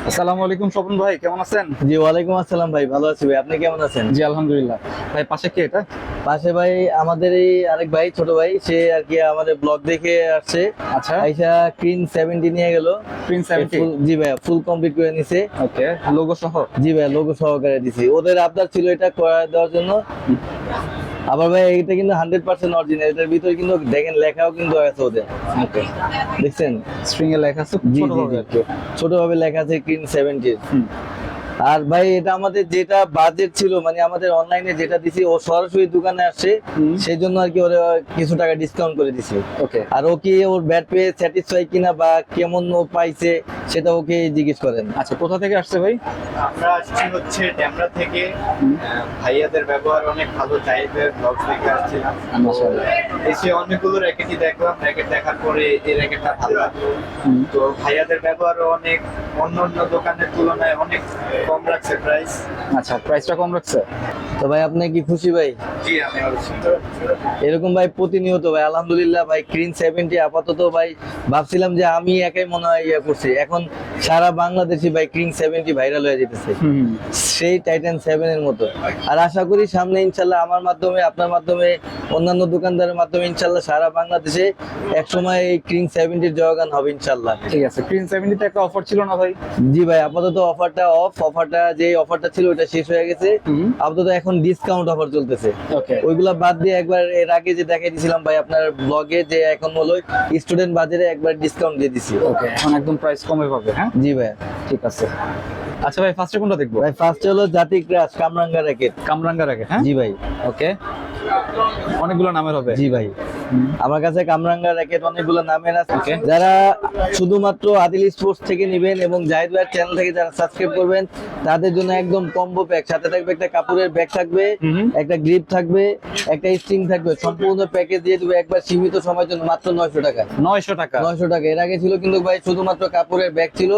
আসসালামু আলাইকুম স্বপন ভাই, কেমন আছেন? জি ওয়ালাইকুম আসসালাম ভাই, ভালো আছি ভাই। আপনি কেমন আছেন? জি আলহামদুলিল্লাহ। ভাই পাশে কি এটা? পাশে ভাই আমাদের এই আরেক ভাই, ছোট ভাই, সে আর কি আমাদের ব্লগ দেখে আসছে। আচ্ছা, আইসা ক্রিন 70 নিয়ে গেল। প্রিন্স 70। জি ভাই, ফুল কমপ্লিট করে নিছে। ওকে, লোগো সহ। জি ভাই, লোগো সহকারে দিছি। ওদের আবদার ছিল এটা করে দেওয়ার জন্য। আবার ভাই এটা কিন্তু 100% অরিজিনাল। এটার ভিতরে কিন্তু দেখেন লেখাও কিন্তু আছে ওদের। ওকে, দেখছেন? স্ট্রিং এ লেখা আছে জি ছোট জি ভাবে জি, আর কি। ছোটভাবে লেখা আছে ক্রিন 70। হুম। আর ভাই এটা আমাদের যেটা বাজেট ছিল, মানে আমাদের অনলাইনে যেটা দিছি, ও সরাসরি দোকানে আসছে, সেই জন্য আর কি ওরা কিছু টাকা ডিসকাউন্ট করে দিছে। ওকে, আর ও কি ওর ব্যাট পেয়ে স্যাটিসফাই কিনা বা কেমন ও পাইছে সেটা ওকে জিজ্ঞেস করেন। আচ্ছা, কোথা থেকে আসছে ভাই? আমরা আসছি হচ্ছে ড্যামরা থেকে। ভাইয়াদের ব্যবহার অনেক ভালো, চাইদের ব্লগ থেকে আসছিলাম। মাশাআল্লাহ। এসে অনেকগুলো র্যাকেটই দেখলাম, র্যাকেট দেখার পরে এই র্যাকেটটা ভালো লাগলো। তো ভাইয়াদের ব্যবহারও অনেক অন্য অন্য দোকানের তুলনায় অনেক কম রাখছে প্রাইস। আচ্ছা, প্রাইসটা কম রাখছে। তো ভাই আপনি কি খুশি ভাই? জি আমি অবশ্যই। এরকম ভাই প্রতিনিয়ত ভাই আলহামদুলিল্লাহ ভাই ক্রিন 70 আপাতত ভাই ভাবছিলাম যে আমি একাই মনে হয় ইয়ে করছি, এখন সারা বাংলাদেশি ভাই ক্রিন 70 ভাইরাল হয়ে যেতেছে, সেই টাইটান 7 এর মতো। আর আশা করি সামনে ইনশাল্লাহ আমার মাধ্যমে, আপনার মাধ্যমে, অন্যান্য দোকানদারের মাধ্যমে ইনশাল্লাহ সারা বাংলাদেশে একসময় এই ক্রিন 70 জয়গান হবে ইনশাল্লাহ। ঠিক আছে, প্রিন্স 70 তে একটা অফার ছিল না ভাই? জি ভাই, আপাতত অফারটা যে অফারটা ছিল ওটা শেষ হয়ে গেছে। আপাতত এখন ডিসকাউন্ট অফার চলতেছে। ওকে, ওইগুলা বাদ দিয়ে একবার এর আগে যে দেখাই দিয়েছিলাম ভাই আপনার ব্লগে, যে এখন হলো স্টুডেন্ট বাজারে একবার ডিসকাউন্ট দিয়ে দিছি। ওকে, এখন একদম প্রাইস কমে পাবে। হ্যাঁ, জি ভাই। ঠিক আছে। আচ্ছা ভাই, ফার্স্টে কোনটা দেখবো? ভাই ফার্স্টে হলো জাতি ক্রাশ কামরাঙ্গা র্যাকেট। কামরাঙ্গা র্যাকেট। হ্যাঁ, জি ভাই। ওকে, অনেকগুলো নামের হবে। জি ভাই, আমার কাছে কামরাঙ্গা র্যাকেট অনেকগুলো নামের আছে। Okay. যারা শুধুমাত্র আদিল স্পোর্টস থেকে নেবেন এবং জাহিদ ভাইয়ের চ্যানেল থেকে যারা সাবস্ক্রাইব করবেন, তাদের জন্য একদম কম্বো প্যাক। সাথে থাকবে একটা কাপড়ের ব্যাগ থাকবে, একটা গ্রিপ থাকবে, একটা স্ট্রিং থাকবে, সম্পূর্ণ প্যাকেজ দিয়ে দেবে একবার সীমিত সময়ের জন্য মাত্র 900 টাকা। 900 টাকা। 900 টাকা। এর আগে ছিল কিন্তু ভাই শুধুমাত্র কাপড়ের ব্যাগ ছিল,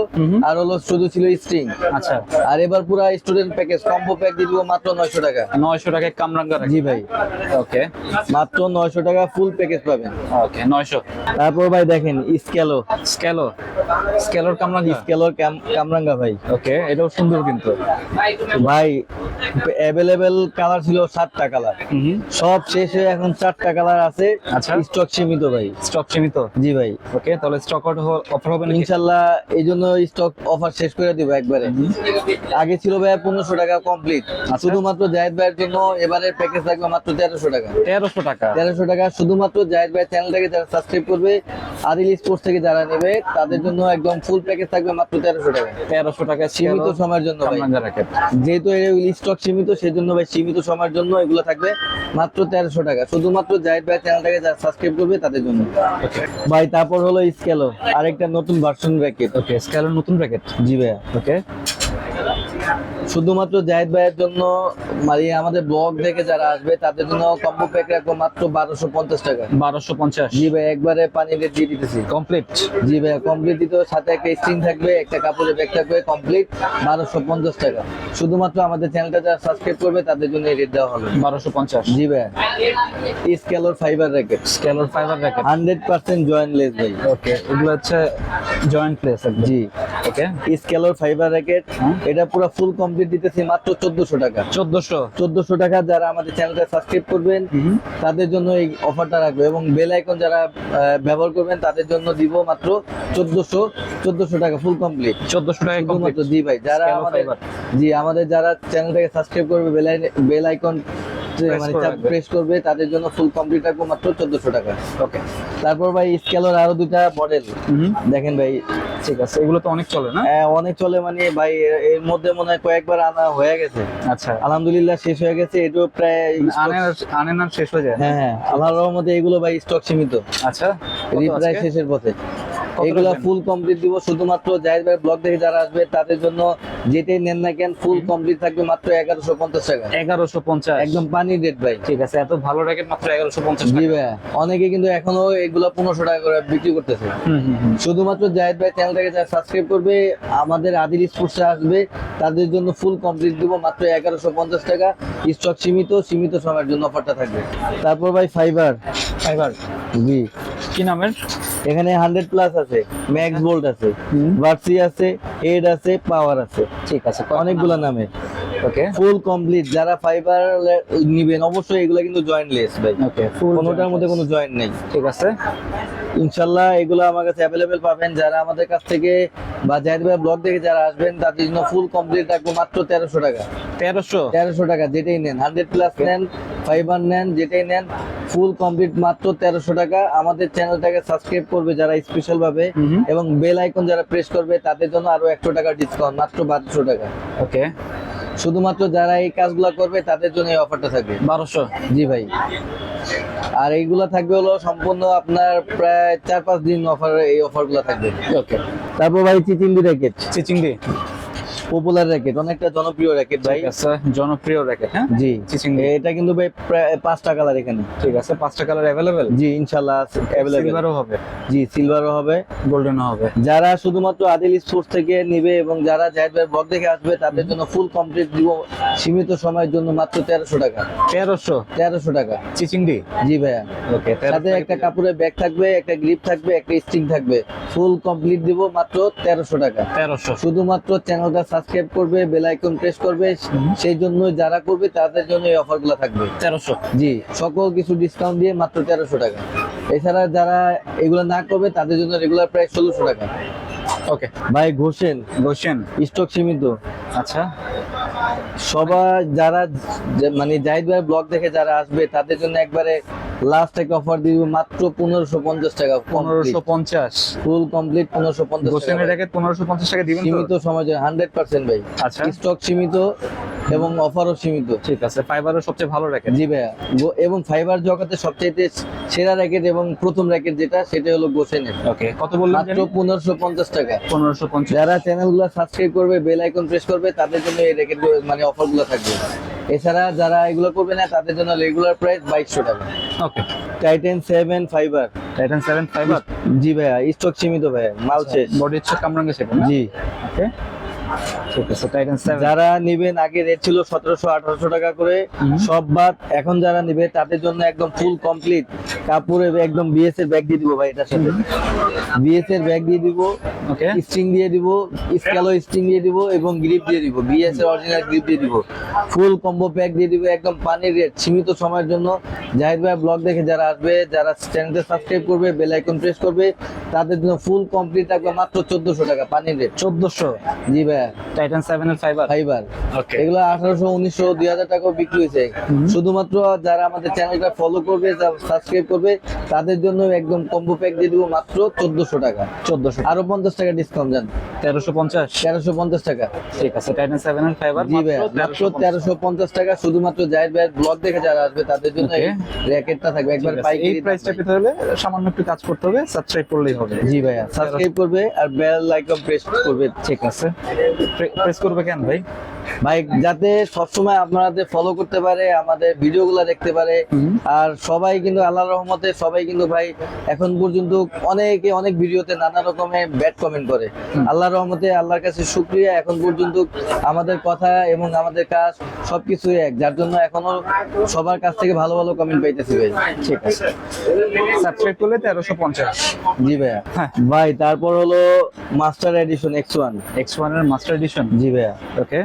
আর হলো শুধু ছিল স্ট্রিং। আচ্ছা, আর এবার পুরো স্টুডেন্ট প্যাকেজ কম্বো প্যাক দিয়ে দিব মাত্র 900 টাকা। 900 টাকায় কামরাঙ্গা র্যাকেট। জি ভাই, ওকে, মাত্র 900 টাকা ফুল প্যাকেজ পাবেন। ওকে, 900। তারপর ভাই দেখেন স্কেলো, স্কেলোর কামরাঙ্গা। স্কেলোর কামরাঙ্গা ভাই। ওকে, এটাও সুন্দর কিন্তু। ভাই অ্যাভেলেবেল কালার ছিল 7টা কালার, সব শেষ হয়ে এখন 4টা কালার আছে। আচ্ছা। স্টক সীমিত ভাই। স্টক সীমিত। জি ভাই, ওকে, তাহলে স্টক আউট অফার হবে নাকি? ইনশাল্লাহ এই জন্য স্টক অফার শেষ করে দিব একবারে। আগে ছিল ভাই 1500 টাকা কমপ্লিট, শুধুমাত্র জাহিদ ভাইয়ের জন্য এবারে প্যাকেজ থাকবে মাত্র 1300 টাকা। 1300 টাকা। 1300 টাকা শুধুমাত্র জাহিদ ভাই চ্যানেলটাকে যারা সাবস্ক্রাইব করবে, আদিল স্পোর্টস থেকে যারা নেবে, তাদের জন্য একদম ফুল প্যাকেজ থাকবে মাত্র 1300 টাকা। 1300 টাকা সীমিত সময়ের জন্য ভাই। কামরাঙ্গা র্যাকেট। যেহেতু স্টক সীমিত, সেজন্য ভাই সীমিত সময়ের জন্য এগুলো থাকবে মাত্র 1300 টাকা, শুধুমাত্র জাহিদ ভাই চ্যানেলটাকে যারা সাবস্ক্রাইব করবে তাদের জন্য। ভাই তারপর হলো স্কেলো, আরেকটা নতুন ভার্সন র্যাকেট। ওকে, স্কেলোর নতুন র্যাকেট। জি ভাই, ওকে, শুধুমাত্র জাহিদ ভাইয়ের জন্য, মানে আমাদের ব্লগ থেকে যারা আসবে তাদের জন্য কম্বো প্যাক রাখবো মাত্র 1250 টাকা। 1250। জি ভাই, একবারে পানি রেট দিয়ে দিতেছি। কমপ্লিট। জি ভাই, কমপ্লিট দিতে সাথে একটা স্ট্রিং থাকবে, একটা কাপড়ের ব্যাগ থাকবে, কমপ্লিট 1250 টাকা। শুধুমাত্র আমাদের চ্যানেলটা যারা সাবস্ক্রাইব করবে তাদের জন্য এই রেট দেওয়া হবে 1250। জি ভাই। স্কেলোর ফাইবার র্যাকেট, স্কেলোর ফাইবার র্যাকেট। 100% জয়েন্টলেস ভাই। ওকে, এগুলো হচ্ছে জয়েন্ট প্লেস একদম। জি, ওকে, স্কেলোর ফাইবার র্যাকেট। এটা পুরো ফুল কমপ্লিট দিতেছি মাত্র 1400 টাকা। 1400 টাকা। যারা আমাদের চ্যানেলটা সাবস্ক্রাইব করবেন তাদের জন্য এই অফারটা রাখবো, এবং বেল আইকন যারা ব্যবহার করবেন তাদের জন্য দিব মাত্র 1400 টাকা ফুল কমপ্লিট। 1400 টাকা শুধুমাত্র। জি ভাই, যারা Scalo আমাদের, fiber। জি আমাদের যারা চ্যানেলটাকে সাবস্ক্রাইব করবে, বেল আইকন মানে করে রাখবে। প্রেস করবে, তাদের জন্য ফুল কমপ্লিট রাখবো মাত্র 1400 টাকা। ওকে, তারপর ভাই স্কেলোর আরো দুটা মডেল দেখেন ভাই। ঠিক আছে, এগুলো তো অনেক চলে না? অনেক চলে, মানে ভাই এর মধ্যে মনে হয় কয়েকবার আনা হয়ে গেছে। আচ্ছা, আলহামদুলিল্লাহ শেষ হয়ে গেছে, এটাও প্রায় আনেন আর শেষ হয়ে যায়। হ্যাঁ হ্যাঁ, আল্লাহর রহমতে এগুলো ভাই স্টক সীমিত, আচ্ছা, প্রায় শেষের পথে। এগুলা রাখবেন? ফুল কমপ্লিট দিব শুধুমাত্র জাহিদ ভাই ব্লগ থেকে যারা আসবে তাদের জন্য, যেটাই নেন না কেন ফুল কমপ্লিট থাকবে মাত্র 1150 টাকা। 1150। একদম পানি রেট ভাই। ঠিক আছে, এত ভালো র্যাকেট মাত্র 1150 জি টাকা। ভাই, অনেকে কিন্তু এখনো এগুলা 1500 টাকা করে বিক্রি করতেছে। শুধুমাত্র জাহিদ ভাই চ্যানেলটাকে যারা সাবস্ক্রাইব করবে, আমাদের আদিল স্পোর্টসে আসবে, তাদের জন্য ফুল কমপ্লিট দিব মাত্র 1150 টাকা। স্টক সীমিত সময়ের জন্য অফারটা থাকবে। তারপর ভাই ফাইবার। ফাইবার। জি, কি নামের? এখানে 100+ আছে, ম্যাক্স বোল্ট আছে, ভার্সি আছে, হেড আছে, পাওয়ার আছে, ঠিক আছে, অনেকগুলা নামে। ওকে ফুল কমপ্লিট। যারা ফাইবার নিবেন অবশ্যই এগুলা কিন্তু জয়েন্টলেস ভাই, ওকে, ফুল কোনোটার মধ্যে কোনো জয়েন্ট নেই। ঠিক আছে। ইনশাল্লাহ এগুলো আমার কাছে অ্যাভেলেবেল পাবেন। যারা আমাদের কাছ থেকে বা জাহিদ ভাই ব্লগ দেখে যারা আসবেন তাদের জন্য ফুল কমপ্লিট রাখবো মাত্র 1300 টাকা। 1300 টাকা যেটাই নেন, 100+ নেন, ফাইবার নেন, যেটাই নেন, ফুল কমপ্লিট মাত্র 1300 টাকা। আমাদের চ্যানেলটাকে সাবস্ক্রাইব করবে যারা স্পেশাল ভাবে এবং বেল আইকন যারা প্রেস করবে তাদের জন্য আরো 100 টাকা ডিসকাউন্ট, মাত্র 1200 টাকা। ওকে, শুধুমাত্র যারা এই কাজগুলো করবে তাদের জন্য এই অফারটা থাকবে 1200। জি ভাই। আর এইগুলা থাকবে হলো সম্পূর্ণ আপনার প্রায় 4-5 দিন অফার, এই অফারগুলো থাকবে। ওকে, তারপর ভাই চিচিংদি র্যাকেট, চিচিংদি পপুলার র্যাকেট, অনেকটা জনপ্রিয় র্যাকেট ভাই। ঠিক আছে, জনপ্রিয় র্যাকেট। হ্যাঁ, জি চিচিংদি। এটা কিন্তু ভাই প্রায় 5টা কালার এখানে। ঠিক আছে, 5টা কালার अवेलेबल। জি ইনশাআল্লাহ আছে अवेलेबल। সিলভারও হবে, জি সিলভারও হবে, গোল্ডেনও হবে। যারা শুধুমাত্র আদিল স্পোর্টস থেকে নেবে এবং যারা জাহিদ ভাই ব্লগ দেখে আসবে তাদের জন্য ফুল কমপ্লিট দিব সীমিত সময়ের জন্য মাত্র 1300 টাকা। 1300 টাকা চিচিংদি। জি ভাইয়া। ওকে, সাথে একটা কাপড়ের ব্যাগ থাকবে, একটা গ্রিপ থাকবে, একটা স্ট্রিং থাকবে, ফুল কমপ্লিট দিব মাত্র 1300 টাকা। 1300। শুধুমাত্র চ্যানেলটা সাবস্ক্রাইব করবে, বেল আইকন প্রেস করবে, সেই জন্য যারা করবে তাদের জন্য এই অফারগুলো থাকবে 1300। জি, সকল কিছু ডিসকাউন্ট দিয়ে মাত্র 1300 টাকা। এছাড়া যারা এগুলো না করবে তাদের জন্য রেগুলার প্রাইস 1600 টাকা। ওকে, ভাই ঘোষেন, গোশন। স্টক সীমিত। আচ্ছা, সবাই যারা মানে জাহিদ ভাই ব্লগ দেখে যারা আসবে তাদের জন্য একবারে লাস্ট একটা অফার দিব মাত্র 1550 টাকা। 1550। ফুল কমপ্লিট 1550 গোশনের টাকা। র্যাকেট 1550 টাকা দিবেন তো? সীমিত সময় 100% ভাই। আচ্ছা, স্টক সীমিত এবং অফারও সীমিত। ঠিক আছে। ফাইবারের সবচেয়ে ভালো র্যাকেট। জি ভাইয়া। এবং ফাইবার জগতে সবচেয়ে সেরা র্যাকেট এবং প্রথম র্যাকেট যেটা সেটা হলো গোসেনের। ওকে, কত বললেন? মাত্র 1550 টাকা। 1550। যারা চ্যানেলগুলো সাবস্ক্রাইব করবে, বেল আইকন প্রেস করবে তাদের জন্য এই র্যাকেট মানে অফারগুলো থাকবে। এছাড়া যারা এগুলো করবে না তাদের জন্য রেগুলার প্রাইস 2200 টাকা। Okay, Titan 7 fibre. Titan 7 fibre. জি ভাইয়া, স্টক সীমিত ভাইয়া, মাল শেষ। বডি হচ্ছে কামরাঙ্গা শেপ। জি। ওকে, ঠিক আছে। টাইটান 7। যারা নিবেন, আগে রেট ছিল 1700-1800 টাকা করে, সব বাদ। এখন যারা নিবে তাদের জন্য একদম ফুল কমপ্লিট কাপড়ে একদম বিএস এর ব্যাগ দিয়ে দিব ভাই, এটার সাথে বিএস এর ব্যাগ দিয়ে দিব, ওকে, স্ট্রিং দিয়ে দিব, স্ক্যালো স্ট্রিং দিয়ে দিব এবং গ্রিপ দিয়ে দিব, বিএস এর অরিজিনাল গ্রিপ দিয়ে দিব, ফুল কম্বো প্যাক দিয়ে দিব, একদম পানির রেট। সীমিত সময়ের জন্য জাহিদ ভাই ব্লগ দেখে যারা আসবে, যারা চ্যানেলটা সাবস্ক্রাইব করবে, বেল আইকন প্রেস করবে তাদের জন্য ফুল কমপ্লিট থাকবে মাত্র 1400 টাকা পানির রেট। 1400। জি ভাইয়া। টাইটান 7 এর ফাইবার। ফাইবার ওকে, এগুলো 1800, 1900, 2000 টাকাও বিক্রি হয়েছে। শুধুমাত্র যারা আমাদের চ্যানেলটা ফলো করবে, সাবস্ক্রাইব করবে তাদের জন্য একদম কম্বো প্যাক দিয়ে দিব মাত্র 1400 টাকা। 1400। আরো 50 টাকা ডিসকাউন্ট যান, 1350। 1350 টাকা। ঠিক আছে, টাইটান 7 এর ফাইবার। জি ভাই, মাত্র 1350 টাকা। শুধুমাত্র জাহিদ ভাইয়ের ব্লগ দেখে যারা আসবে তাদের জন্য এই র্যাকেটটা থাকবে একবার এই পাইকারি প্রাইসটা দাম ভাই। পেতে হলে সামান্য একটু কাজ করতে হবে, সাবস্ক্রাইব করলেই হবে। জি ভাইয়া, সাবস্ক্রাইব করবে আর বেল আইকন প্রেস করবে। ঠিক আছে। প্রেস করবে কেন ভাই? ভাই যাতে সবসময় আপনাদের ফলো করতে পারে, আমাদের ভিডিওগুলো দেখতে পারে। আর সবাই কিন্তু আল্লাহর রহমতে সবাই কিন্তু ভাই এখন পর্যন্ত অনেকে অনেক ভিডিওতে নানা রকমের ব্যাড কমেন্ট করে। আল্লাহর রহমতে, আল্লাহর কাছে শুকরিয়া, এখন পর্যন্ত আমাদের কথা এবং আমাদের কাজ সবকিছু এক, যার জন্য এখনো সবার কাছ থেকে ভালো ভালো কমেন্ট পাইতেছি ভাই। ঠিক আছে, সাবস্ক্রাইব করলে 1350। জি ভাইয়া। হ্যাঁ। ভাই তারপর হলো মাস্টার এডিশন X1। X1 এর মাস্টার এডিশন। জি ভাইয়া। ওকে,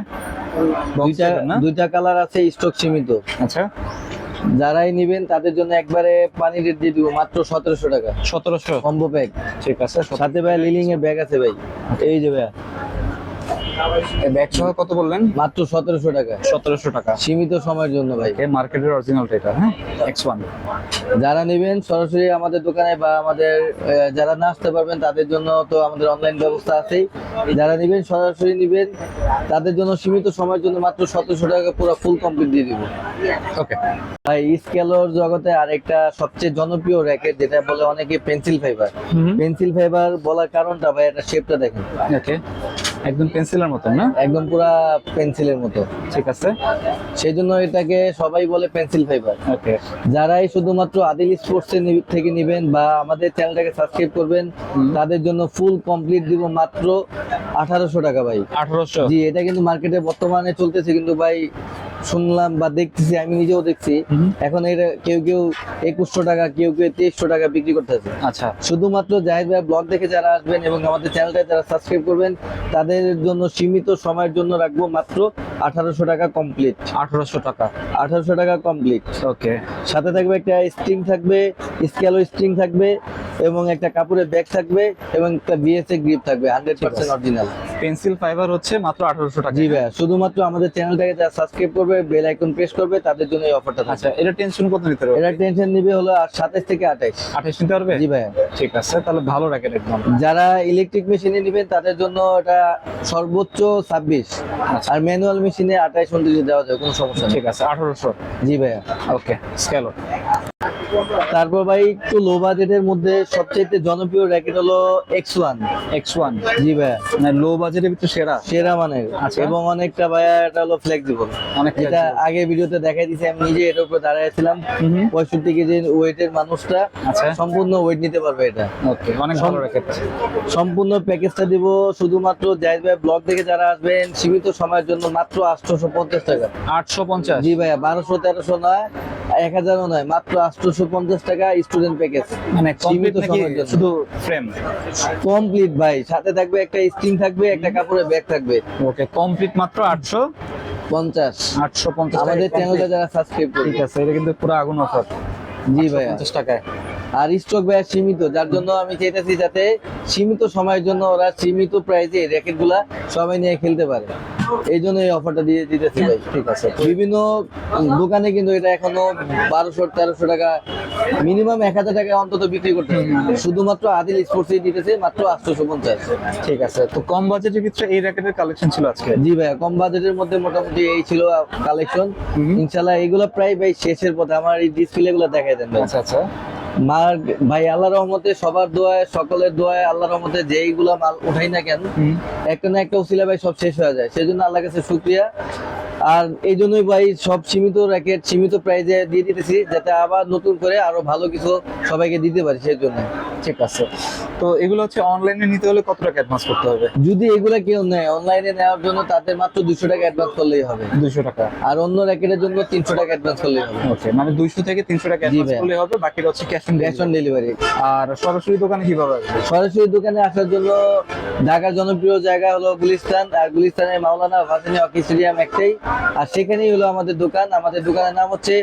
দুইটা কালার আছে, স্টক সীমিত। আচ্ছা, যারাই নিবেন তাদের জন্য একবারে পানি রেট দিয়ে দিব মাত্র 1700 টাকা। 1700। Combo pack. ঠিক আছে। সাথে ভাই লিলিং এর ব্যাগ আছে ভাই, এই যে ভাইয়া ব্যাগ সহ কত বললেন? মাত্র 1700 টাকা। 1700 টাকা। সীমিত সময়ের জন্য ভাই। মার্কেটের অরিজিনালটা এটা। হ্যাঁ, X1। যারা নেবেন সরাসরি আমাদের দোকানে বা আমাদের যারা না আসতে পারবেন তাদের জন্য তো আমাদের অনলাইন ব্যবস্থা আছেই। যারা নেবেন সরাসরি নেবেন তাদের জন্য সীমিত সময়ের জন্য মাত্র 1700 টাকা পুরো ফুল কমপ্লিট দিয়ে দিব। ওকে ভাই স্কেলোর জগতে আরেকটা সবচেয়ে জনপ্রিয় র্যাকেট যেটা বলে অনেকে পেন্সিল ফাইবার। পেন্সিল ফাইবার বলার কারণটা ভাই এটা শেপটা দেখেন, ওকে, একদম পেন্সিলের মতো না? একদম পুরা পেন্সিলের মতো। ঠিক আছে, সেই জন্য এটাকে সবাই বলে পেন্সিল ফাইবার। ওকে। যারাই শুধুমাত্র আদিল স্পোর্টস থেকে নিবেন বা আমাদের চ্যানেলটাকে সাবস্ক্রাইব করবেন তাদের জন্য ফুল কমপ্লিট দিব মাত্র 1800 টাকা ভাই। 1800। জি, এটা কিন্তু মার্কেটে বর্তমানে চলতেছে কিন্তু ভাই শুনলাম বা দেখতেছি, আমি নিজেও দেখছি এখন এটা কেউ কেউ 2100 টাকা, কেউ কেউ 2300 টাকা বিক্রি করতেছে। আচ্ছা শুধুমাত্র জাহিদ ভাই ব্লগ দেখে যারা আসবেন এবং আমাদের চ্যানেলটা যারা সাবস্ক্রাইব করবেন তাদের জন্য সীমিত সময়ের জন্য রাখবো মাত্র 1800 টাকা কমপ্লিট। 1800 টাকা। 1800 টাকা কমপ্লিট। ওকে, সাথে থাকবে একটা স্ট্রিং থাকবে, স্কেলো স্ট্রিং থাকবে এবং একটা কাপড়ের ব্যাগ থাকবে এবং একটা বিএসএ গ্রিপ থাকবে 100% অরিজিনাল। পেন্সিল ফাইবার হচ্ছে মাত্র 1800 টাকা। জি ভাই, শুধুমাত্র আমাদের চ্যানেলটাকে যারা সাবস্ক্রাইব করবে, বেল আইকন প্রেস করবে, তাদের জন্য এই অফারটা আচ্ছা, থাকবে। এটা টেনশন কত নিতে হবে? এটা টেনশন নিবে হলো 27 থেকে 28। 28 নিতে পারবে? জি ভাই। ঠিক আছে, তাহলে ভালো রাখেন একদম। যারা ইলেকট্রিক মেশিনে নেবেন তাদের জন্য এটা সর্বোচ্চ 26, আচ্ছা। আর ম্যানুয়াল মেশিনে 28 29 দেওয়া যায়, কোনো সমস্যা নেই। ঠিক আছে, 1800। জি ভাইয়া। ওকে, স্কেলো। তারপর ভাই একটু লো বাজেটের মধ্যে সবচেয়ে জনপ্রিয় র্যাকেট হলো X1। X1 জি ভাইয়া, মানে লো বাজেটের ভিতরে সেরা। সেরা মানের। আচ্ছা। এবং অনেকটা ভাইয়া এটা হলো ফ্লেক্সিবল, অনেক যেটা flexible। আগে ভিডিওতে দেখাই দিয়েছি, আমি নিজে এটার উপরে দাঁড়াইছিলাম। 65 কেজি ওয়েটের মানুষটা আচ্ছা। সম্পূর্ণ ওয়েট নিতে পারবে এটা। ওকে, অনেক ভালো র্যাকেট। সম্পূর্ণ প্যাকেজটা দিব শুধুমাত্র জাহিদ ভাই ব্লগ দেখে যারা আসবেন সীমিত সময়ের জন্য মাত্র 850 টাকা। 850। জি ভাইয়া, 1200 1300 নয়, 1000ও নয়, মাত্র 850 টাকা স্টুডেন্ট প্যাকেজ। মানে কমপ্লিট সীমিত নাকি সময়ের জন্য। শুধু ফ্রেম? কমপ্লিট ভাই, সাথে থাকবে একটা স্ট্রিং থাকবে, একটা কাপড়ের ব্যাগ থাকবে। ওকে, কমপ্লিট মাত্র 50। 850 আমাদের চ্যানেলটা যারা সাবস্ক্রাইব করবে। ঠিক আছে, এটা কিন্তু পুরো আগুন অফার। জি ভাইয়া। 50 টাকায়। আর স্টক ভাইয়া সীমিত, যার জন্য আমি চাইতেছি যাতে সীমিত সময়ের জন্য ওরা সীমিত প্রাইসে র্যাকেট গুলা সবাই নিয়ে খেলতে পারে, এই জন্য এই অফারটা দিয়ে দিতেছি ভাই। ঠিক আছে। বিভিন্ন দোকানে কিন্তু এটা এখনো 1200 1300 টাকা, মিনিমাম 1000 টাকা অন্তত বিক্রি করতে হবে। শুধুমাত্র আদিল স্পোর্টসই দিতেছে মাত্র 850। ঠিক আছে, তো কম বাজেটের ভিতরে এই র্যাকেটের কালেকশন ছিল আজকে। জি ভাইয়া, কম বাজেটের মধ্যে মোটামুটি এই ছিল কালেকশন। ইনশাল্লাহ এগুলো প্রায় ভাই শেষের পথে, আমার এই ডিসপ্লে গুলো দেখাই দেন ভাই। আচ্ছা আচ্ছা। মার ভাই আল্লাহর রহমতে, সবার দোয়ায়, সকলের দোয়ায়, আল্লাহর রহমতে যেইগুলা মাল উঠাই না কেন একটা না একটা উসিলা ভাই সব শেষ হয়ে যায়, সেজন্য আল্লাহর কাছে শুকরিয়া। আর এই জন্যই ভাই সব সীমিত র্যাকেট সীমিত প্রাইজে দিয়ে দিতেছি, যাতে আবার নতুন করে আরো ভালো কিছু সবাইকে দিতে পারি, সেই জন্য। ঠিক আছে, তো এগুলো হচ্ছে অনলাইনে নিতে হলে কত টাকা অ্যাডভান্স করতে হবে? যদি এগুলা কেউ নেয় অনলাইনে নেওয়ার জন্য, তাদের মাত্র 200 টাকা অ্যাডভান্স করলেই হবে। 200 টাকা। আর অন্য র্যাকেটের জন্য 300 টাকা অ্যাডভান্স করলেই হবে। ওকে, মানে 200 থেকে 300 টাকা অ্যাডভান্স ভাইয়া। করলে হবে, বাকিটা হচ্ছে ক্যাশ ক্যাশ অন ডেলিভারি। আর সরাসরি দোকানে কিভাবে আসবে? সরাসরি দোকানে আসার জন্য ঢাকার জনপ্রিয় জায়গা হলো গুলিস্তান, আর গুলিস্তানের মাওলানা ভাসানী হকি স্টেডিয়াম একটাই, আর সেখানেই হলো আমাদের দোকান। আমাদের দোকানের নাম হচ্ছে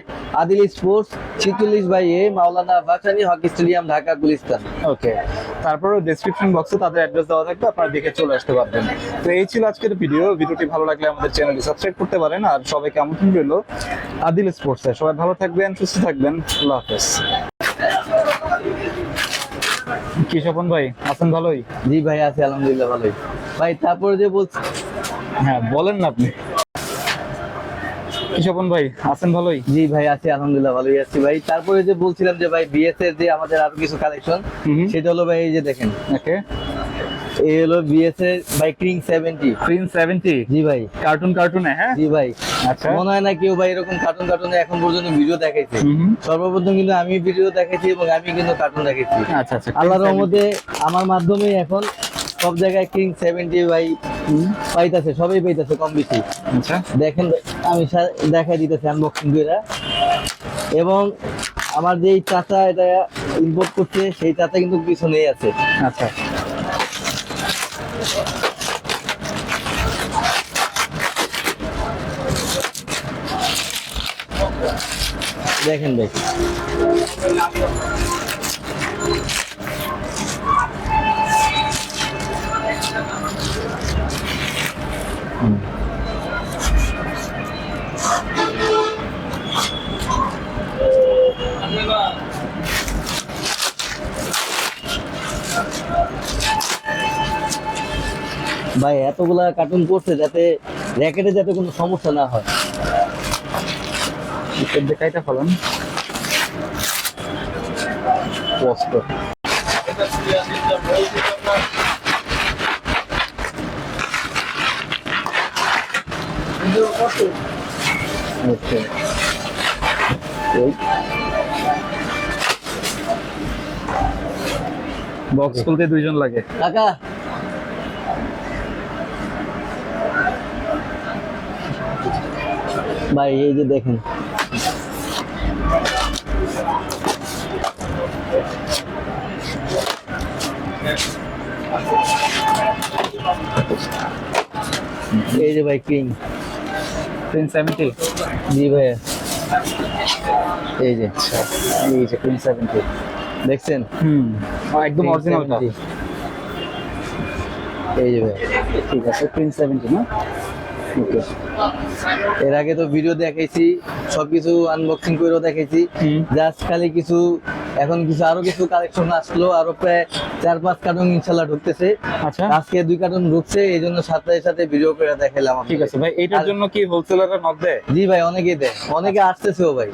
আদিল স্পোর্টস, 46/A, মাওলানা ভাসানী হকি স্টেডিয়াম, ঢাকা গুলিস্তান। ওকে, তারপরে ডেসক্রিপশন বক্সে তাদের অ্যাড্রেস দেওয়া থাকবে, আপনারা দেখে চলে আসতে পারবেন। তো এই ছিল আজকের ভিডিওটি ভালো লাগলে আমাদের চ্যানেলটি সাবস্ক্রাইব করতে পারেন। আর সবাইকে আমন্ত্রণ রইল আদিল স্পোর্টসে। সবাই ভালো থাকবেন, সুস্থ থাকবেন, আল্লাহ হাফেজ। কি স্বপন ভাই, আছেন ভালোই? জি ভাই, আছি আলহামদুলিল্লাহ ভালোই। ভাই তারপরে যে বলছি, হ্যাঁ বলেন না আপনি। কি স্বপন ভাই, আছেন ভালোই? জি ভাই, আছি আলহামদুলিল্লাহ ভালোই আছি ভাই। তারপরে যে বলছিলাম যে ভাই বিএস এর যে আমাদের আরো কিছু কালেকশন, সেটা হলো ভাই এই যে দেখেন, ওকে, এই হলো বিএস এর ভাই কিং 70। প্রিন্স 70? জি ভাই। কার্টুনে? হ্যাঁ, জি ভাই। আচ্ছা। মনে হয় না কেউ ভাই এরকম কার্টুনে এখন পর্যন্ত ভিডিও দেখাইছে। সর্বপ্রথম কিন্তু আমি ভিডিও দেখাইছি এবং আমি কিন্তু কার্টুন দেখাইছি। আচ্ছা আচ্ছা। আল্লাহর রহমতে আমার মাধ্যমে এখন সব জায়গায় কিং 70 ভাই পাইতাছে, সবাই পাইতাছে কম বেশি। আচ্ছা, দেখেন আমি দেখাই দিতেছি আনবক্সিং করে। এবং আমার যেই চাচা এটা ইম্পোর্ট করছে, সেই চাচা কিন্তু পিছনেই আছে। আচ্ছা। দেখেন ভাই, ভাই এতগুলা কার্টুন করছে যাতে র্যাকেটে যাতে কোনো সমস্যা না হয়। দেখাইতে ফেলেন কষ্ট। ওকে, বক্স খুলতে 2 জন লাগে। কাকা ভাই এই যে দেখেন, এই যে ভাই কিং, 370 জি ভাইয়া, এই যে এই যে 370 দেখছেন, একদম অরিজিনালটা। 370 এই যে ভাই, ঠিক আছে 370 না? ওকে। এর আগে তো ভিডিও দেখাইছি, সবকিছু আনবক্সিং করেও দেখাইছি, জাস্ট খালি কিছু এখন কিছু আরো কিছু কালেকশন আসলো, আরো প্রায় 4-5 কার্টন ইনশাল্লাহ ঢুকতেছে। আচ্ছা আজকে 2 কার্টন ঢুকছে, এই জন্য সাথে সাথে ভিডিও করে দেখাইলাম। ঠিক আছে ভাই, এটার জন্য কি হোলসেলাররা নক দেয়? জি ভাই, অনেকেই দেয়, অনেকে আসতেছেও ভাই,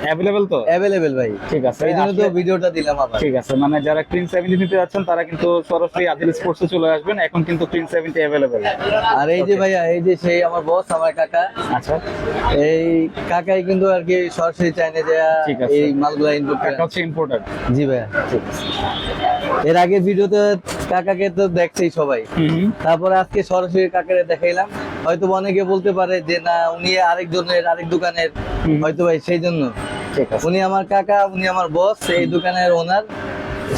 অ্যাভেলেবল তো? অ্যাভেলেবেল ভাই। ঠিক আছে, এই জন্য তো আসলে- ভিডিওটা দিলাম আবার। ঠিক আছে, মানে যারা ক্লিন 70 নিতে যাচ্ছেন তারা কিন্তু সরাসরি আদিল স্পোর্টসে চলে আসবেন, এখন কিন্তু ক্লিন 70 অ্যাভেলেবল। আর এই যে ভাইয়া, এই যে সেই আমার বস, আমার কাকা, আচ্ছা, এই কাকাই কিন্তু আর কি সরাসরি চাইনে যে ঠিক আছে। এই মালগুলা ইনপুট করে। একটা হচ্ছে ইম্পোর্টার। জি ভাইয়া, এর আগে ভিডিওতে কাকাকে তো দেখছেই সবাই, তারপরে আজকে সরাসরি কাকারে দেখাইলাম। হয়তো অনেকে বলতে পারে যে না উনি আরেকজনের আরেক দোকানের, হয়তো ভাই সেই জন্য। ঠিক আছে, উনি আমার কাকা, উনি আমার বস, এই দোকানের ওনার,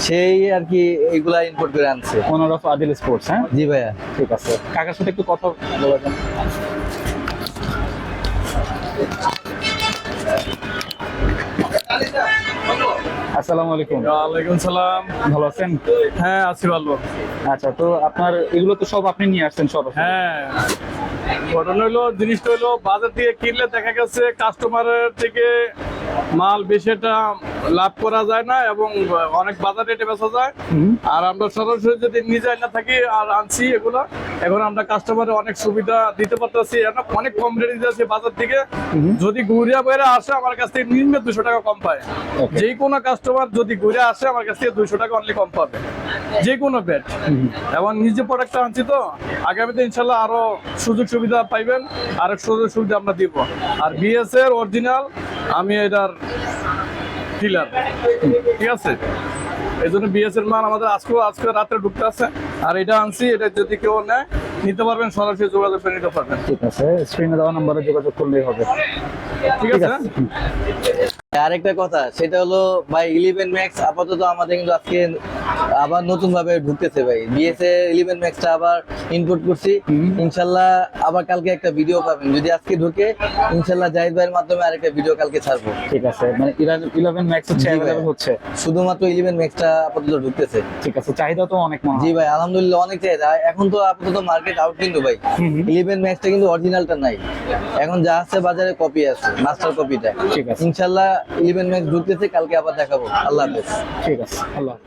সেই আর কি এইগুলা ইম্পোর্ট করে আনছে। ওনার অফ আদিল স্পোর্টস। হ্যাঁ, জি ভাইয়া, ঠিক আছে। কাকার সাথে একটু কথা বলা যান। আসসালামু আলাইকুম। ওয়ালাইকুম সালাম। ভালো আছেন? হ্যাঁ আছি ভালো। আচ্ছা, তো আপনার এগুলো তো সব আপনি নিয়ে আসছেন সরাসরি? হ্যাঁ, ঘটনা হলো, জিনিসটা হলো বাজার থেকে কিনলে দেখা গেছে কাস্টমারের থেকে মাল বেশি একটা লাভ করা যায় না, এবং অনেক বাজার রেটে বেচা যায়। আর আমরা সরাসরি যদি নিজে না থাকি আর আনছি এগুলো, এখন আমরা কাস্টমারের অনেক সুবিধা দিতে পারতেছি, অনেক কম রেটে দিতেছি বাজার থেকে। যদি ঘুরিয়া বেড়ে আসে আমার কাছ থেকে নিম্নে 200 টাকা কম পায়। Okay. যে কোনো কাস্টমার যদি ঘুরে আসে আমার কাছ থেকে 200 টাকা অনলি কম পাবে, যে কোনো ব্যাট। এবং নিজে প্রোডাক্টটা আনছি তো, আগামীতে ইনশাল্লাহ আরো সুযোগ সুবিধা পাইবেন, আর সুযোগ সুবিধা আমরা দিব। আর বিএস এর অরিজিনাল, আমি এটার ডিলার, ঠিক আছে? এই জন্য বিএস এর মাল আমাদের আজকে রাত্রে ঢুকতে আছে। আর এটা আনছি, এটা যদি কেউ নেয় নিতে পারবেন, সরাসরি যোগাযোগ করে নিতে পারবেন। ঠিক আছে, স্ক্রিনে দেওয়া নম্বরে যোগাযোগ করলেই হবে। ঠিক আছে? আরেকটা কথা, সেটা হলো ভাই 11 ম্যাক্স আপাতত আমাদের কিন্তু আজকে আবার নতুন ভাবে ঢুকতেছে ভাই। বিএসএ 11 ম্যাক্সটা আবার ইনপুট করছি, ইনশাল্লাহ আবার কালকে একটা ভিডিও পাবেন। যদি আজকে ঢুকে ইনশাল্লাহ জাহিদ ভাইয়ের মাধ্যমে আরেকটা ভিডিও কালকে ছাড়বো। ঠিক আছে, মানে 11 ম্যাক্স হচ্ছে জি ভাই। অ্যাভেলেবল হচ্ছে। শুধুমাত্র 11 ম্যাক্সটা আপাতত ঢুকতেছে। ঠিক আছে, চাহিদা তো অনেক মনে হয়। জি ভাই, আলহামদুলিল্লাহ অনেক চাহিদা। এখন তো আপাতত মার্কেট আউট কিন্তু ভাই, 11 ম্যাক্সটা কিন্তু অরিজিনালটা নাই, এখন যা আছে বাজারে কপি আছে, মাস্টার কপিটা। ঠিক আছে। ইনশাল্লাহ 11 ম্যাক্স ঢুকতেছে, কালকে আবার দেখাবো। আল্লাহ হাফেজ। ঠিক আছে, আল্লাহ হাফেজ।